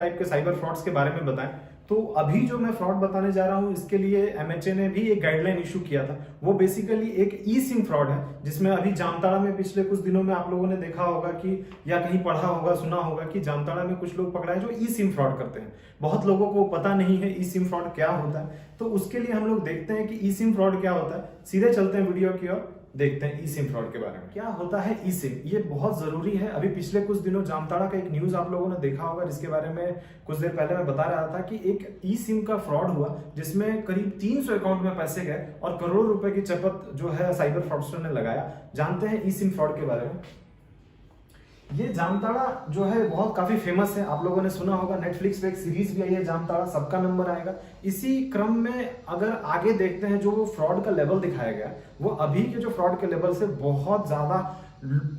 Type के cyber frauds के बारे में बताएं। तो अभी जो मैं फ्रॉड बताने जा रहा हूं इसके लिए एमएचए ने भी एक गाइडलाइन इशू किया था। वो बेसिकली एक ई सिम फ्रॉड है, जिसमें अभी जामताड़ा में पिछले कुछ दिनों में आप लोगों ने देखा होगा कि या कहीं पढ़ा होगा, सुना होगा कि जामताड़ा में कुछ लोग पकड़ाए जो ई सिम फ्रॉड करते हैं। बहुत लोगों को पता नहीं है ई सिम फ्रॉड क्या होता है, तो उसके लिए हम लोग देखते हैं कि ई सिम फ्रॉड क्या होता है। सीधे चलते हैं वीडियो की ओर, देखते हैं ई सिम फ्रॉड के बारे में। क्या होता है ई सिम, ये बहुत जरूरी है। अभी पिछले कुछ दिनों जामताड़ा का एक न्यूज आप लोगों ने देखा होगा, जिसके बारे में कुछ देर पहले मैं बता रहा था कि एक ई सिम का फ्रॉड हुआ जिसमें करीब 300 अकाउंट में पैसे गए और करोड़ों रुपए की चपत जो है साइबर फ्रॉडस्टर ने लगाया। जानते हैं ई सिम फ्रॉड के बारे में। ये जामताड़ा जो है बहुत काफी फेमस है, आप लोगों ने सुना होगा। नेटफ्लिक्स पे एक सीरीज भी आई है जामताड़ा, सबका नंबर आएगा। इसी क्रम में अगर आगे देखते हैं, जो फ्रॉड का लेवल दिखाया गया वो अभी के जो फ्रॉड के लेवल से बहुत ज्यादा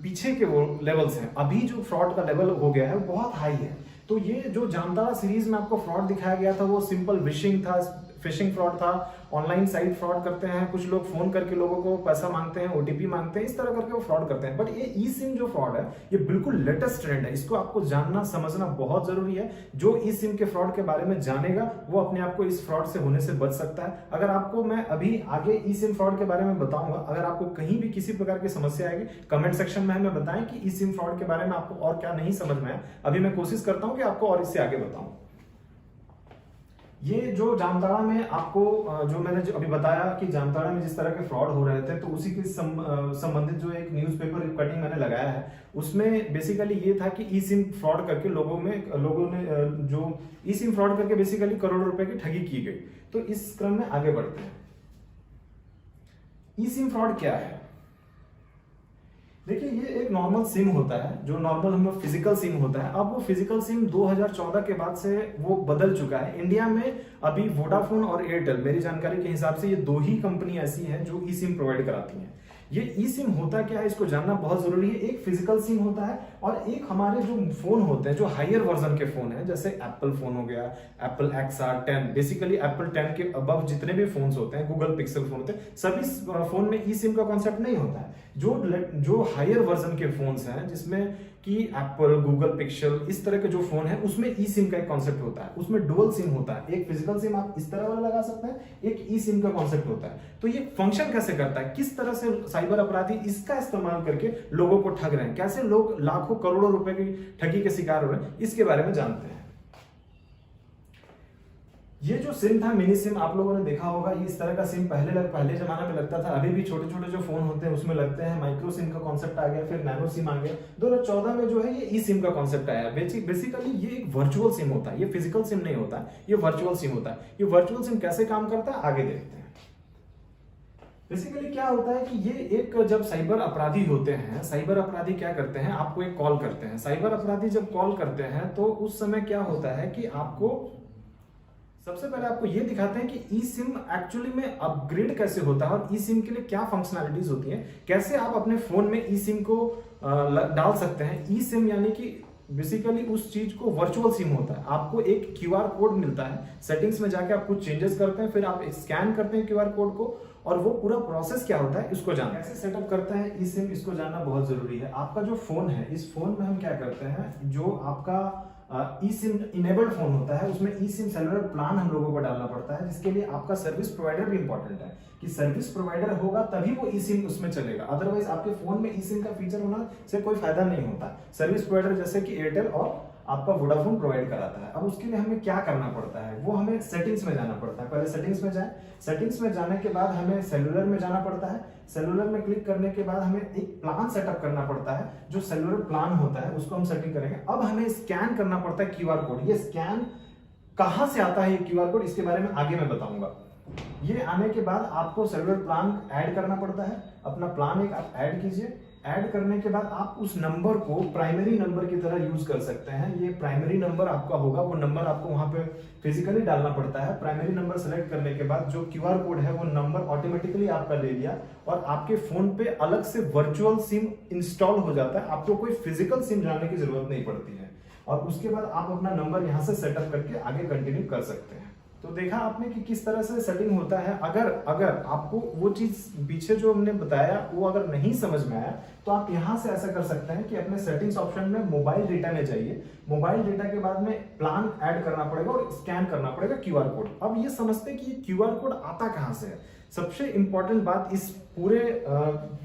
पीछे के वो लेवल्स हैं। अभी जो फ्रॉड का लेवल हो गया है वो बहुत हाई है। तो ये जो जामताड़ा सीरीज में आपको फ्रॉड दिखाया गया था वो सिंपल विशिंग था, फिशिंग फ्रॉड था। ऑनलाइन साइट फ्रॉड करते हैं, कुछ लोग फोन करके लोगों को पैसा मांगते हैं, ओटीपी मांगते हैं, इस तरह करके वो फ्रॉड करते हैं। बट ये ई सिम जो फ्रॉड है ये बिल्कुल लेटेस्ट ट्रेंड है, इसको आपको जानना समझना बहुत जरूरी है। जो ई सिम के फ्रॉड के बारे में जानेगा वो अपने आप को इस फ्रॉड से होने से बच सकता है। अगर आपको मैं अभी आगे ई सिम फ्रॉड के बारे में बताऊंगा, अगर आपको कहीं भी किसी प्रकार की समस्या आएगी कमेंट सेक्शन में हमें बताएं कि ई सिम फ्रॉड के बारे में आपको और क्या नहीं समझ में आया। अभी मैं कोशिश करता हूं कि आपको और इससे आगे बताऊं। ये जो जामताड़ा में आपको जो मैंने अभी बताया कि जामताड़ा में जिस तरह के फ्रॉड हो रहे थे, तो उसी के संबंधित जो एक न्यूज़पेपर कटिंग मैंने लगाया है उसमें बेसिकली ये था कि ई सिम फ्रॉड करके लोगों ने जो ई सिम फ्रॉड करके बेसिकली करोड़ों रुपए की ठगी की गई। तो इस क्रम में आगे बढ़ते हैं। ई सिम फ्रॉड क्या है? देखिए, ये एक नॉर्मल सिम होता है, जो नॉर्मल हम फिजिकल सिम होता है। अब वो फिजिकल सिम 2014 के बाद से वो बदल चुका है। इंडिया में अभी वोडाफोन और एयरटेल, मेरी जानकारी के हिसाब से ये दो ही कंपनी ऐसी हैं जो ई सिम प्रोवाइड कराती हैं। ये ई सिम होता क्या है इसको जानना बहुत जरूरी है। एक फिजिकल सिम होता है और एक हमारे जो फोन होते हैं, जो हायर वर्जन के फोन है, जैसे एप्पल फोन हो गया, एप्पल XR10, बेसिकली एप्पल 10 के अबव जितने भी फोन्स होते हैं, गूगल पिक्सल फोन होते हैं, सभी फोन में ई सिम का कॉन्सेप्ट नहीं होता है। जो हायर वर्जन के फोन्स हैं, जिसमें कि एप्पल, गूगल पिक्सल, इस तरह के जो फोन है, उसमें ई सिम का एक कॉन्सेप्ट होता है। उसमें डुअल सिम होता है, एक फिजिकल सिम आप इस तरह वाला लगा सकते हैं, एक ई सिम का कॉन्सेप्ट होता है। तो ये फंक्शन कैसे करता है, किस तरह से साइबर अपराधी इसका इस्तेमाल करके लोगों को ठग रहे हैं, कैसे लोग लाखों करोड़ों रुपए की ठगी के शिकार हो रहे हैं, इसके बारे में जानते हैं। ये जो सिम था, मिनी सिम, आप लोगों ने देखा होगा। ये इस तरह का सिम पहले जमाने में लगता था, अभी भी छोटे छोटे जो फोन होते हैं उसमें लगते हैं। माइक्रो सिम का कॉन्सेप्ट आ गया, फिर नैनो सिम आ गया। 2014 में जो है ये ई सिम का कॉन्सेप्ट आया। बेसिकली ये एक वर्चुअल सिम होता है, ये फिजिकल सिम नहीं होता, ये वर्चुअल सिम होता है। ये वर्चुअल सिम कैसे काम करता है आगे देखते हैं। बेसिकली क्या होता है कि ये एक, जब साइबर अपराधी होते हैं, साइबर अपराधी क्या करते हैं, आपको एक कॉल करते हैं। साइबर अपराधी जब कॉल करते हैं तो उस समय क्या होता है कि आपको सबसे पहले आपको ये दिखाते हैं कि ई सिम एक्चुअली में अपग्रेड कैसे होता है और ई सिम के लिए क्या फंक्शनैलिटीज होती है, कैसे आप अपने फोन में ई सिम को डाल सकते हैं। ई सिम यानी कि बेसिकली उस चीज को वर्चुअल सिम होता है। आपको एक क्यूआर कोड मिलता है, सेटिंग्स में जाके आप कुछ चेंजेस करते हैं, फिर आप स्कैन करते हैं क्यूआर कोड को, और वो पूरा प्रोसेस क्या होता है इसको जानना, कैसे सेटअप करते हैं ई सिम, इसको जानना बहुत जरूरी है। आपका जो फोन है, इस फोन में हम क्या करते हैं, जो आपका ई सिम इनेबल्ड फोन होता है उसमें ई सिम सेलुलर प्लान हम लोगों को डालना पड़ता है, जिसके लिए आपका सर्विस प्रोवाइडर भी इंपॉर्टेंट है कि सर्विस प्रोवाइडर होगा तभी वो ई सिम उसमें चलेगा। अदरवाइज आपके फोन में ई सिम का फीचर होना से कोई फायदा नहीं होता। सर्विस प्रोवाइडर जैसे कि एयरटेल और आपका वोडाफोन प्रोवाइड कराता है। अब उसके लिए हमें क्या करना पड़ता है, वो हमें सेटिंग्स में जाना पड़ता है। पहले सेटिंग्स में जाए, सेटिंग्स में जाने के बाद हमें सेलुलर में जाना पड़ता है। सेलुलर में क्लिक करने के बाद हमें एक प्लान सेटअप करना पड़ता है, जो सेलुलर प्लान होता है उसको हम सेटिंग करेंगे। अब हमें स्कैन करना पड़ता है क्यूआर कोड। ये स्कैन कहां से आता है, ये क्यूआर कोड, इसके बारे में आगे मैं बताऊंगा। ये आने के बाद आपको सेलुलर प्लान ऐड करना पड़ता है। अपना प्लान एक आप ऐड कीजिए। ऐड करने के बाद आप उस नंबर को प्राइमरी नंबर की तरह यूज कर सकते हैं। ये प्राइमरी नंबर आपका होगा, वो नंबर आपको वहां पे फिजिकली डालना पड़ता है। प्राइमरी नंबर सेलेक्ट करने के बाद जो क्यूआर कोड है वो नंबर ऑटोमेटिकली आपका ले लिया और आपके फोन पे अलग से वर्चुअल सिम इंस्टॉल हो जाता है। आपको कोई फिजिकल सिम डालने की जरूरत नहीं पड़ती है और उसके बाद आप अपना नंबर यहां से सेटअप करके आगे कंटिन्यू कर सकते हैं। तो देखा आपने कि किस तरह से सेटिंग होता है। अगर अगर आपको वो चीज पीछे जो हमने बताया वो अगर नहीं समझ में आया तो आप यहां से ऐसा कर सकते हैं कि अपने सेटिंग्स ऑप्शन में मोबाइल डेटा में जाइए। मोबाइल डेटा के बाद में प्लान ऐड करना पड़ेगा और स्कैन करना पड़ेगा क्यूआर कोड। अब ये समझते हैं कि ये क्यूआर कोड आता कहां से है। सबसे इंपॉर्टेंट बात इस पूरे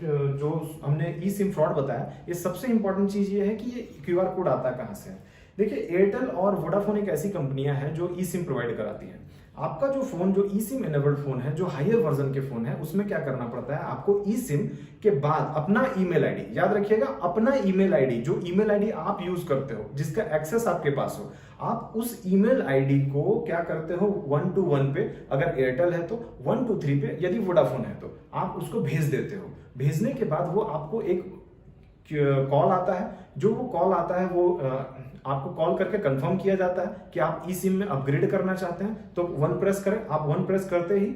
जो हमने ई सिम फ्रॉड बताया, ये सबसे इंपॉर्टेंट चीज ये है कि ये क्यूआर कोड आता कहां से है। देखिए, एयरटेल और वोडाफोन एक ऐसी कंपनियां हैं जो ई सिम प्रोवाइड कराती हैं। आपका जो फोन जो ई सिम इनेबल्ड फोन है, जो हायर वर्जन के फोन है, उसमें क्या करना पड़ता है, आपको ई सिम के बाद अपना ईमेल आईडी, याद रखिएगा अपना ईमेल आईडी, जो ईमेल आईडी आप यूज करते हो, जिसका एक्सेस आपके पास हो, आप उस ईमेल आईडी को क्या करते हो 1 to 1 पे, अगर एयरटेल है तो 1 to 3 पे, यदि वोडाफोन है तो आप उसको भेज देते हो। भेजने के बाद वो आपको एक कॉल आता है। जो वो कॉल आता है वो आपको कॉल करके कंफर्म किया जाता है कि आप ई सिम में अपग्रेड करना चाहते हैं, तो 1 प्रेस करें। आप 1 प्रेस करते ही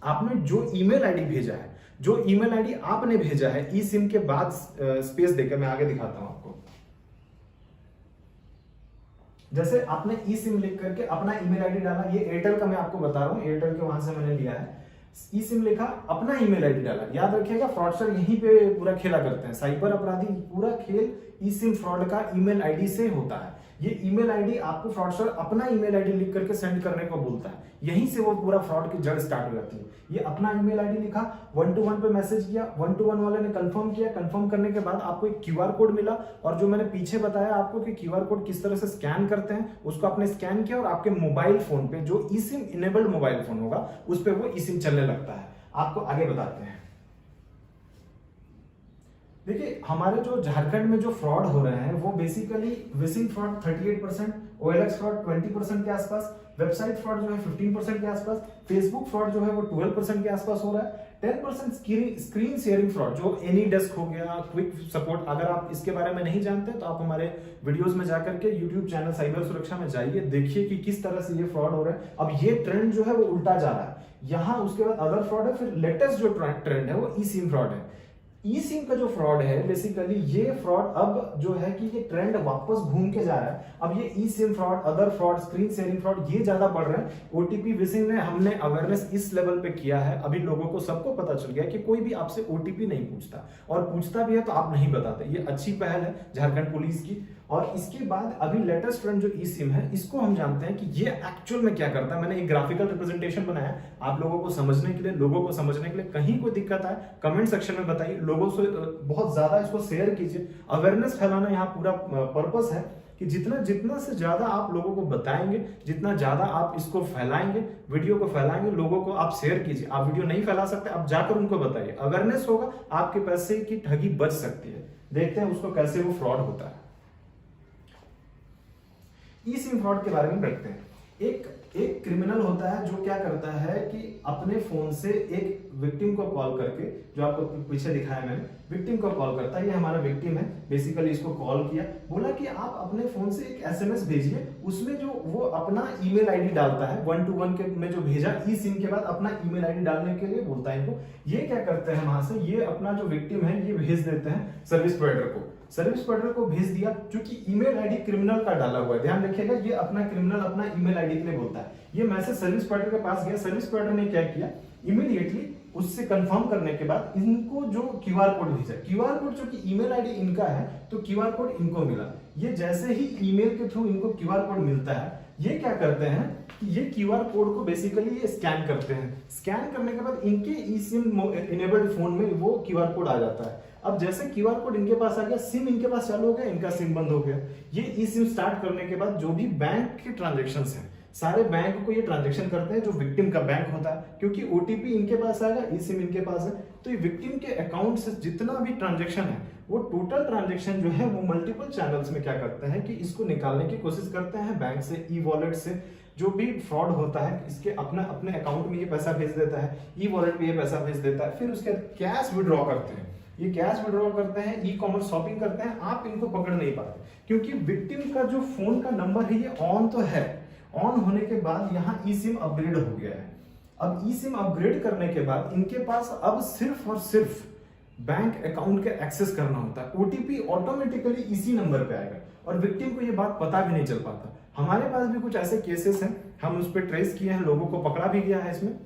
आपने जो ईमेल आईडी भेजा है, जो ईमेल आईडी आपने भेजा है ई सिम के बाद, स्पेस देकर मैं आगे दिखाता हूं आपको। जैसे आपने ई सिम लिख करके अपना ईमेल आईडी डाला, ये एयरटेल का मैं आपको बता रहा हूं, एयरटेल के वहां से मैंने लिया है। ई सिम लिखा, अपना ईमेल आईडी डाला। याद रखिएगा फ्रॉडस्टर यहीं पे पूरा खेला करते हैं, साइबर अपराधी पूरा खेल ई सिम फ्रॉड का ईमेल आईडी से होता है। ये ईमेल आईडी आपको फ्रॉडस्टर अपना ईमेल आईडी लिख करके सेंड करने को बोलता है, यहीं से वो पूरा फ्रॉड की जड़ स्टार्ट हो जाती है। ये अपना ईमेल आईडी लिखा, 1 to 1 पे मैसेज किया, 1 to 1 वाले ने कंफर्म किया, कंफर्म करने के बाद आपको एक क्यूआर कोड मिला, और जो मैंने पीछे बताया आपको कि क्यूआर कोड किस तरह से स्कैन करते हैं, उसको आपने स्कैन किया और आपके मोबाइल फोन पे जो ई सिम इनेबल्ड मोबाइल फोन होगा उस पर वो ई सिम चलने लगता है। आपको आगे बताते हैं। देखिए, हमारे जो झारखंड में जो फ्रॉड हो रहे हैं वो basically wishing fraud 38%, OLX fraud 20% के आसपास, वेबसाइट फ्रॉड जो है 15% के आसपास, फेसबुक फ्रॉड जो है वो 12% के आसपास हो रहा है, 10% स्क्रीन शेयरिंग फ्रॉड जो एनी डेस्क हो गया, क्विक सपोर्ट। अगर आप इसके बारे में नहीं जानते तो आप हमारे वीडियोस में जाकर के यूट्यूब चैनल साइबर सुरक्षा में जाइए, देखिए कि किस तरह से ये फ्रॉड हो रहा है। अब ये ट्रेंड जो है वो उल्टा जा रहा है, यहाँ उसके बाद अदर फ्रॉड है, फिर लेटेस्ट जो ट्रेंड है वो ई सिम फ्रॉड है। ई सिम का जो फ्रॉड है बेसिकली ये फ्रॉड अब जो है कि ये ट्रेंड वापस घूम के जा रहा है। अब ये eSIM fraud, other fraud, screen sharing fraud ये ज्यादा बढ़ रहे हैं। ओटीपी विशिंग में हमने अवेयरनेस इस लेवल पे किया है, अभी लोगों को सबको पता चल गया कि कोई भी आपसे ओटीपी नहीं पूछता, और पूछता भी है तो आप नहीं बताते। ये अच्छी पहल है झारखंड पुलिस की। और इसके बाद अभी लेटेस्ट ट्रेंड जो ई सिम है, इसको हम जानते हैं कि ये एक्चुअल में क्या करता है। मैंने एक ग्राफिकल रिप्रेजेंटेशन बनाया आप लोगों को समझने के लिए, लोगों को समझने के लिए। कहीं कोई दिक्कत आए कमेंट सेक्शन में बताइए, लोगों से बहुत ज्यादा इसको शेयर कीजिए। अवेयरनेस फैलाना यहाँ पूरा पर्पस है कि जितना से ज्यादा आप लोगों को बताएंगे, जितना ज्यादा आप इसको फैलाएंगे, वीडियो को फैलाएंगे, लोगों को आप शेयर कीजिए। आप वीडियो नहीं फैला सकते, आप जाकर उनको बताइए, अवेयरनेस होगा, आपके पैसे की ठगी बच सकती है। देखते हैं उसको कैसे वो फ्रॉड होता है। ई सिम फ्रॉड के बारे में देखते हैं। एक क्रिमिनल होता है जो क्या करता है कि अपने फोन से एक विक्टिम को कॉल करके, जो आपको पीछे दिखाया मैंने, विक्टिम को कॉल करता है। ये हमारा विक्टिम है, बेसिकली इसको कॉल किया, बोला कि आप अपने फोन से एक एसएमएस भेजिए, उसमें जो वो अपना ईमेल आईडी डालता है 1 to 1 के में जो भेजा ई सिम के बाद अपना ईमेल आईडी डालने के लिए बोलता है इनको। ये क्या करते हैं वहां से, ये अपना जो विक्टिम है ये भेज देते हैं सर्विस प्रोवाइडर को। सर्विस प्रोवाइडर को भेज दिया, क्योंकि ईमेल आईडी क्रिमिनल का डाला हुआ है, ध्यान रखिएगा, ये अपना क्रिमिनल अपना ईमेल आईडी के लिए बोलता है। ये मैसेज सर्विस प्रोवाइडर के पास गया, सर्विस प्रोवाइडर ने क्या किया, इमीडिएटली उससे कंफर्म करने के बाद इनको जो क्यूआर कोड भेजा, क्यूआर कोड जो कि ईमेल आईडी इनका है तो क्यूआर कोड इनको मिला। ये जैसे ही ईमेल के थ्रू इनको क्यूआर कोड मिलता है, ये क्या करते हैं कि ये क्यूआर कोड को बेसिकली ये स्कैन करते हैं। स्कैन करने के बाद इनके ई सिम इनेबल्ड फोन में वो क्यूआर कोड आ जाता है। अब जैसे क्यूआर कोड इनके पास आ गया, सिम इनके पास चालू हो गया, इनका सिम बंद हो गया। ये ई सिम स्टार्ट करने के बाद जो भी बैंक के ट्रांजेक्शन्स हैं, सारे बैंक को ये ट्रांजेक्शन करते हैं जो विक्टिम का बैंक होता है, क्योंकि ओटीपी इनके पास आएगा, ई सिम इनके पास है, तो ये विक्टिम के अकाउंट से जितना भी ट्रांजेक्शन है वो टोटल ट्रांजेक्शन जो है वो मल्टीपल चैनल्स में क्या करते हैं कि इसको निकालने की कोशिश करते हैं बैंक से, ई वॉलेट से। जो भी फ्रॉड होता है इसके अपने अकाउंट में ये पैसा भेज देता है, ई वॉलेट में ये पैसा भेज देता है, फिर उसके बाद कैश विड्रॉ करते हैं। ये कैश विड्रॉ करते हैं, ई कॉमर्स शॉपिंग करते हैं, आप इनको पकड़ नहीं पाते, क्योंकि विक्टिम का जो फोन का नंबर है ये ऑन तो है। ऑन होने के बाद यहाँ ई सिम अपग्रेड हो गया है। अब ई सिम अपग्रेड करने के बाद इनके पास अब सिर्फ और सिर्फ बैंक अकाउंट के एक्सेस करना होता है। ओटीपी ऑटोमेटिकली इसी नंबर पे आएगा और विक्टिम को ये बात पता भी नहीं चल पाता। हमारे पास भी कुछ ऐसे केसेस हैं, हम उस पर ट्रेस किए हैं, लोगों को पकड़ा भी गया है। इसमें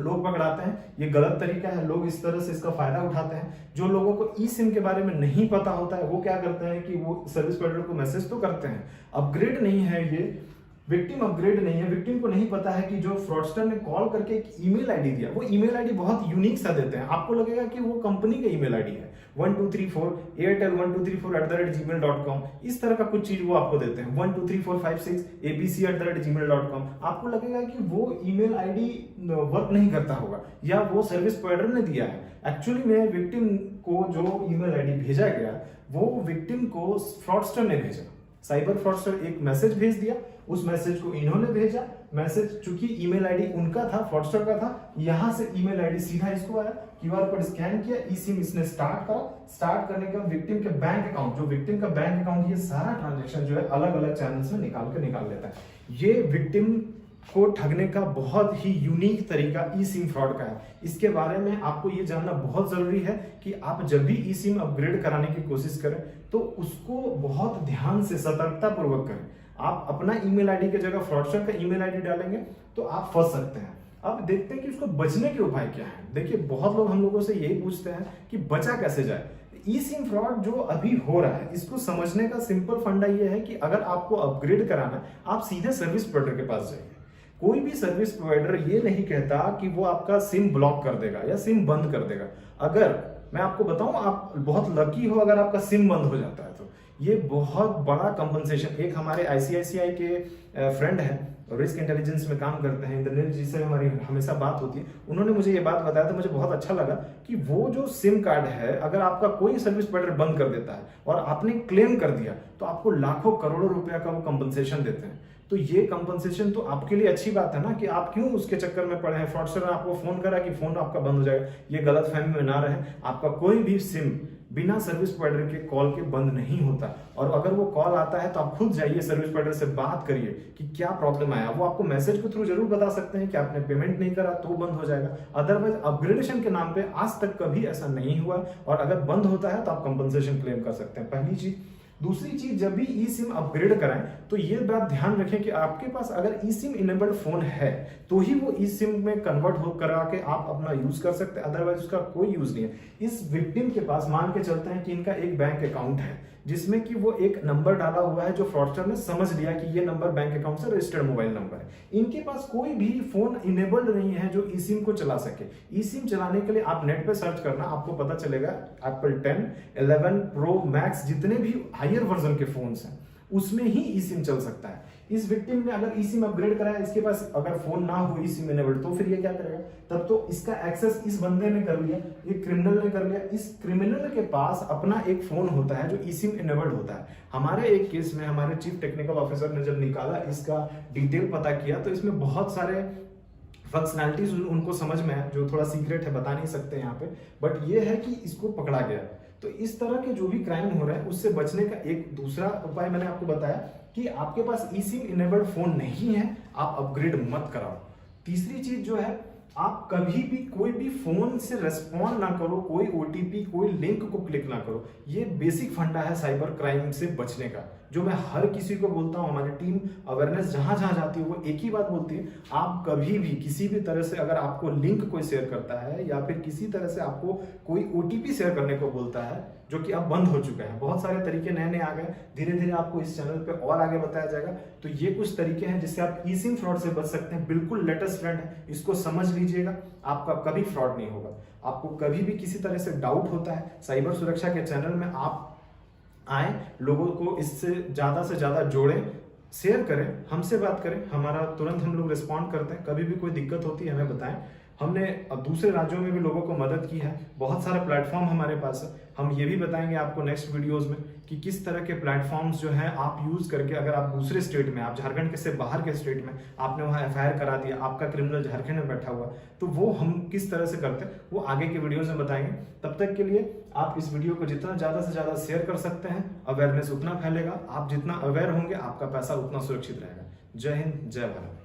लोग पकड़ाते हैं, ये गलत तरीका है, लोग इस तरह से इसका फायदा उठाते हैं। जो लोगों को ई सिम के बारे में नहीं पता होता है वो क्या करते हैं कि वो सर्विस प्रोवाइडर को मैसेज तो करते हैं, अपग्रेड नहीं है, ये विक्टिम अपग्रेड नहीं है। विक्टिम को नहीं पता है कि जो फ्रॉडस्टर ने कॉल करके एक ईमेल आईडी दिया, वो ईमेल आईडी बहुत यूनिक सा देते हैं, आपको लगेगा कि वो कंपनी का ईमेल आईडी है, 1234 airtel1234@gmail.com, इस तरह का कुछ चीज वो आपको देते हैं, 123456 abc@gmail.com। आपको लगेगा कि वो ईमेल आईडी वर्क नहीं करता होगा या वो सर्विस प्रोवाइडर ने दिया है। एक्चुअली में विक्टिम को जो ईमेल आईडी भेजा गया वो विक्टिम को फ्रॉडस्टर ने भेजा। साइबर फ्रॉडस्टर एक मैसेज भेज दिया, उस मैसेज को इन्होंने भेजा। मैसेज चूंकि ईमेल आईडी उनका था, फ्रॉडस्टर का था, यहां से ईमेल आईडी सीधा इसको आया, क्यूआर कोड स्कैन किया, ई सिम इसने स्टार्ट करा। स्टार्ट करने के बाद विक्टिम के बैंक अकाउंट, जो विक्टिम का बैंक अकाउंट, ये सारा ट्रांजेक्शन जो है अलग अलग चैनल्स में निकाल लेता है। ये विक्टिम को ठगने का बहुत ही यूनिक तरीका ई सिम फ्रॉड का है। इसके बारे में आपको ये जानना बहुत जरूरी है कि आप जब भी ई सिम अपग्रेड कराने की कोशिश करें तो उसको बहुत ध्यान से, सतर्कता पूर्वक करें। आप अपना ईमेल आईडी की जगह फ्रॉडस्टर का ईमेल आईडी डालेंगे तो आप फंस सकते हैं। अब देखते हैं कि उसको बचने के उपाय क्या है। देखिए, बहुत लोग हम लोगों से यही पूछते हैं कि बचा कैसे जाए। ई सिम फ्रॉड जो अभी हो रहा है, इसको समझने का सिंपल फंडा ये है कि अगर आपको अपग्रेड कराना है, आप सीधे सर्विस प्रोवाइडर के पास जाइए। कोई भी सर्विस प्रोवाइडर ये नहीं कहता कि वो आपका सिम ब्लॉक कर देगा या सिम बंद कर देगा। अगर मैं आपको बताऊं, आप बहुत लकी हो अगर आपका सिम बंद हो जाता है तो ये बहुत बड़ा कंपनसेशन। एक हमारे आईसीआईसीआई के फ्रेंड हैं, रिस्क इंटेलिजेंस में काम करते हैं, इंद्रनील जी से हमारी हमेशा बात होती है। उन्होंने मुझे ये बात बताया था, मुझे बहुत अच्छा लगा कि वो जो सिम कार्ड है, अगर आपका कोई सर्विस प्रोवाइडर बंद कर देता है और आपने क्लेम कर दिया तो आपको लाखों करोड़ों रुपया का वो कंपनसेशन देते हैं। तो ये कंपनसेशन तो आपके लिए अच्छी बात है ना, कि आप क्यों उसके चक्कर में पड़े हैं। फ्रॉडस्टर ने आपको फोन करा कि फोन आपका बंद हो जाएगा, ये गलत फहमी में ना रहे। आपका कोई भी सिम बिना सर्विस प्रोवाइडर के कॉल के बंद नहीं होता, और अगर वो कॉल आता है तो आप खुद जाइए सर्विस प्रोवाइडर से बात करिए कि क्या प्रॉब्लम आया। वो आपको मैसेज के थ्रू जरूर बता सकते हैं कि आपने पेमेंट नहीं करा तो बंद हो जाएगा। अदरवाइज अपग्रेडेशन के नाम पे आज तक कभी ऐसा नहीं हुआ, और अगर बंद होता है तो आप कंपनसेशन क्लेम कर सकते हैं, पहली चीज। दूसरी चीज, जब भी ई सिम अपग्रेड कराएं तो ये बात ध्यान रखें कि आपके पास अगर ई सिम इनेबल्ड फोन है तो ही वो ई सिम में कन्वर्ट हो करा के आप अपना यूज कर सकते हैं, अदरवाइज उसका कोई यूज नहीं है। इस विक्टिम के पास मान के चलते हैं कि इनका एक बैंक अकाउंट है जिसमें कि वो एक नंबर डाला हुआ है, जो फ्रॉडस्टर ने समझ लिया कि ये नंबर बैंक अकाउंट से रजिस्टर्ड मोबाइल नंबर है। इनके पास कोई भी फोन इनेबल्ड नहीं है जो ई सिम को चला सके। ई सिम चलाने के लिए आप नेट पे सर्च करना, आपको पता चलेगा एप्पल 10, 11 प्रो मैक्स, जितने भी हायर वर्जन के फोन्स हैं उसमें ही ई सिम चल सकता है। इस विक्टिम ने अगर ई सिम अपग्रेड कराया, इसके पास अगर फोन ना हो ई सिम इनेबल्ड, तो फिर ये क्या करेगा? तब तो इसका एक्सेस इस बंदे ने कर लिया, ये क्रिमिनल ने कर लिया। इस क्रिमिनल के पास अपना एक फोन होता है जो ई सिम इनेबल्ड होता है। हमारे एक केस में हमारे चीफ टेक्निकल ऑफिसर ने जब निकाला, इसका डिटेल पता किया, तो इसमें बहुत सारे फंक्शनैलिटीज उनको समझ में आया, जो थोड़ा सीक्रेट है, बता नहीं सकते यहाँ पे, बट ये है कि इसको पकड़ा गया। तो इस तरह के जो भी क्राइम हो रहा है उससे बचने का एक दूसरा उपाय मैंने आपको बताया कि आपके पास ई सिम इनेबल्ड फोन नहीं है, आप अपग्रेड मत कराओ। तीसरी चीज जो है, आप कभी भी कोई भी फोन से रेस्पॉन्ड ना करो, कोई ओटीपी, कोई लिंक को क्लिक ना करो। ये बेसिक फंडा है साइबर क्राइम से बचने का, जो मैं हर किसी को बोलता हूं। हमारी टीम अवेयरनेस जहां जहां जाती है वो एक ही बात बोलती है, आप कभी भी किसी भी तरह से अगर आपको लिंक कोई शेयर करता है या फिर किसी तरह से आपको कोई ओटीपी शेयर करने को बोलता है, जो कि अब बंद हो चुका है, बहुत सारे तरीके नए नए आ गए, धीरे धीरे आपको इस चैनल पे और आगे बताया जाएगा। तो ये कुछ तरीके हैं जिससे आप ई सिम फ्रॉड से बच सकते हैं। बिल्कुल लेटेस्ट ट्रेंड है, इसको समझ लीजिएगा, आपका कभी फ्रॉड नहीं होगा। आपको कभी भी किसी तरह से डाउट होता है, साइबर सुरक्षा के चैनल में आप आए, लोगों को इससे ज्यादा जोड़ें, शेयर करें, हमसे बात करें, हमारा तुरंत हम लोग रिस्पॉन्ड करते हैं। कभी भी कोई दिक्कत होती है हमें बताएं। हमने दूसरे राज्यों में भी लोगों को मदद की है, बहुत सारे प्लेटफॉर्म हमारे पास है। हम ये भी बताएंगे आपको नेक्स्ट वीडियोस में कि किस तरह के प्लेटफॉर्म्स जो हैं आप यूज करके, अगर आप दूसरे स्टेट में, आप झारखंड के से बाहर के स्टेट में आपने वहां एफआईआर करा दिया, आपका क्रिमिनल झारखंड में बैठा हुआ, तो वो हम किस तरह से करते हैं वो आगे के वीडियोज में बताएंगे। तब तक के लिए आप इस वीडियो को जितना ज्यादा से ज्यादा शेयर कर सकते हैं, अवेयरनेस उतना फैलेगा। आप जितना अवेयर होंगे आपका पैसा उतना सुरक्षित रहेगा। जय हिंद, जय भारत।